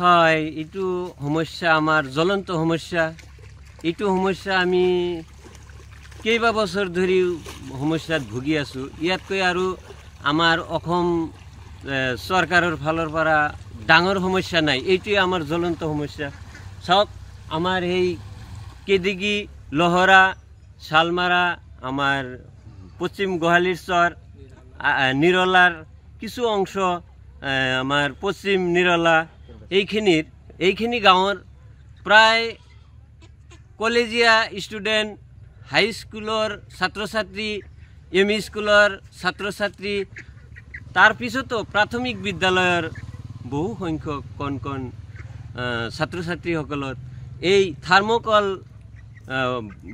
হয় এইটো সমস্যা আমাৰ জ্বলন্ত সমস্যা এইটো সমস্যা আমি কেইবা বছৰ ধৰি সমস্যাত ভুগি আছো ইয়াতকৈ আৰু আমাৰ অসম সৰকাৰেৰ ফালৰ পৰা ডাঙৰ সমস্যা নাই এইটোই আমাৰ জ্বলন্ত সমস্যা চাওক আমাৰ এই কেদিগি লহৰা শালমাৰা আমাৰ পশ্চিম গোহালিৰচৰ নিৰলাৰ কিছু অংশ আমাৰ পশ্চিম নিৰলা এইখিনি গাঁৱৰ প্ৰায় কলেজিয়া স্টুডেন্ট হাই স্কুলৰ ছাত্ৰ ছাত্ৰী এমই স্কুলৰ ছাত্ৰ ছাত্ৰী তাৰ পিছতো প্ৰাথমিক বিদ্যালয়ৰ বহু সংখ্যক কণ ছাত্ৰ ছাত্ৰীসকলৰ এই থাৰ্মোকল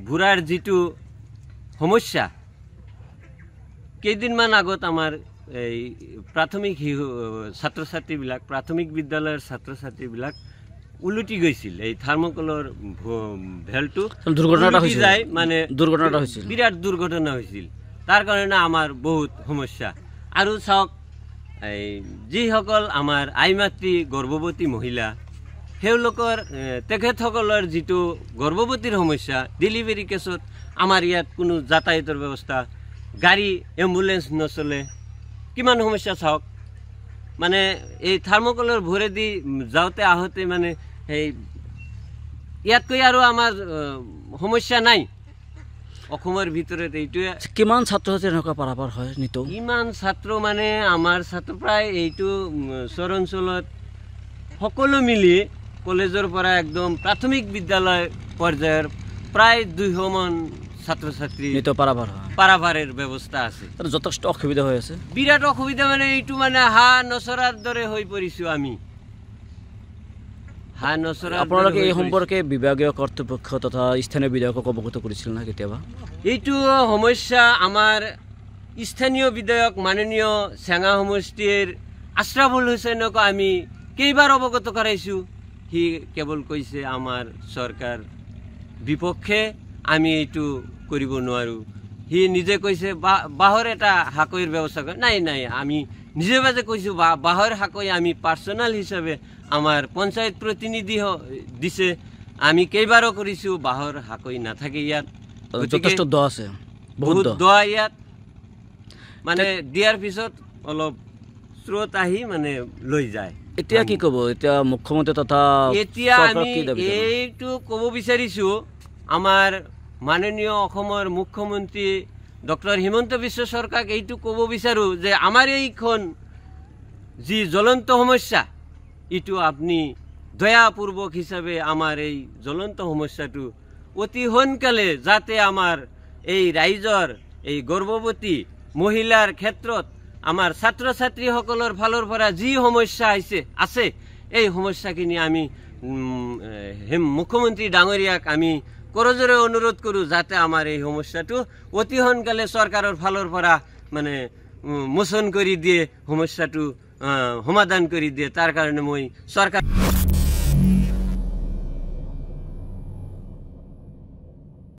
ভুৰাৰ যিটো সমস্যা কেইদিনমান আগত আমাৰ এই প্ৰাথমিক ছাত্ৰ ছাত্ৰীবিলাক প্ৰাথমিক বিদ্যালয়ৰ ছাত্ৰ ছাত্ৰীবিলাক উলুটি গৈছিল এই থাৰ্মোকলৰ ভেলটো দুৰ্ঘটনা হৈছিল মানে দুৰ্ঘটনা হৈছিল বিৰাট দুৰ্ঘটনা হৈছিল তাৰ কাৰণে আমাৰ বহুত সমস্যা আৰু চাওক এই যিসকল আমাৰ আইমাতৃ গৰ্ভৱতী মহিলা হেউলোকৰ তেখেতসকলৰ যিটো গৰ্ভৱতীৰ সমস্যা ডেলিভাৰী কেছত আমাৰ ইয়াত কোনো যাতায়াতৰ ব্যৱস্থা গাড়ী এম্বুলেন্স নচলে কিমান সমস্যা চাওক মানে এই থাৰ্মোকলৰ ভৰেদি যাওঁতে আহোঁতে মানে এই ইয়াতকৈ আৰু আমাৰ সমস্যা নাই অসমৰ ভিতৰত এইটোৱে কিমান ছাত্ৰ ছাত্ৰী এনেকুৱা পাৰাপাৰ হয় নিতো ইমান ছাত্ৰ মানে আমাৰ ছাত্ৰ প্ৰায় এইটো চৰ অঞ্চলত সকলো মিলি কলেজৰ পৰা একদম প্ৰাথমিক বিদ্যালয় পৰ্যায়ৰ প্ৰায় 200 মান ছাত্ৰ ছাত্ৰী নিতো পাৰাপাৰৰ ব্যৱস্থা আছে যথেষ্ট অসুবিধা হৈ আছে বিৰাট অসুবিধা মানে এইটো মানে হা নচৰাৰ দৰে হৈ পৰিছো আমি হা নচৰা আপোনালোকে এই সম্পৰ্কে বিভাগীয় কৰ্তৃপক্ষ তথা স্থানীয় বিধায়কক অৱগত কৰিছিল না কেতিয়াবা এইটো সমস্যা আমাৰ স্থানীয় বিধায়ক মাননীয় চেঙা সমষ্টিৰ আশৰাফুল হুছেইনক আমি কেইবাৰ অৱগত কৰাইছো হি কেৱল কৈছে আমাৰ চৰকাৰ বিপক্ষে আমি এইটো কৰিব নোৱাৰো হি নিজে কৈছে বাহৰ এটা হাকৈৰ ব্যৱস্থা কৰে নাই আমি নিজে বাজে কৈছো বাহৰ হাকৈ আমি পাৰ্সোনাল হিচাপে আমাৰ পঞ্চায়ত প্ৰতিনিধি দিছে আমি কেইবাৰো কৰিছো বাহৰ হাকৈ নাথাকে ইয়াত যথেষ্ট দ আছে বহুত দ ইয়াত মানে দিয়াৰ পিছত অলপ স্ৰোত আহি মানে লৈ যায় এতিয়া কি ক'ব এতিয়া মুখ্যমন্ত্ৰী তথা এতিয়া আমি এইটো ক'ব বিচাৰিছো আমাৰ মাননীয় অসমৰ মুখ্যমন্ত্ৰী ডক্টৰ হিমন্ত বিশ্ব শৰ্মাক এইটো ক'ব বিচাৰো যে আমাৰ এইখন যি জ্বলন্ত সমস্যা ইটো আপনি দয়াপূৰ্বক হিচাপে আমাৰ এই জ্বলন্ত সমস্যাটো অতি সোনকালে যাতে আমাৰ এই ৰাইজৰ এই গৰ্ভৱতী মহিলাৰ ক্ষেত্ৰত আমাৰ ছাত্ৰ ছাত্ৰীসকলৰ ফালৰ পৰা যি সমস্যা আছে এই সমস্যাখিনি আমি মুখ্যমন্ত্ৰী ডাঙৰীয়াক আমি কৰজোৰে অনুৰোধ কৰু যাতে আমাৰ এই সমস্যাটো অতি সোনকালে সৰকাৰেৰ ফালৰ পৰা মানে মোচন কৰি দিয়ে সমস্যাটো সমাধান কৰি দিয়ে তাৰ কাৰণে মই সৰকাৰ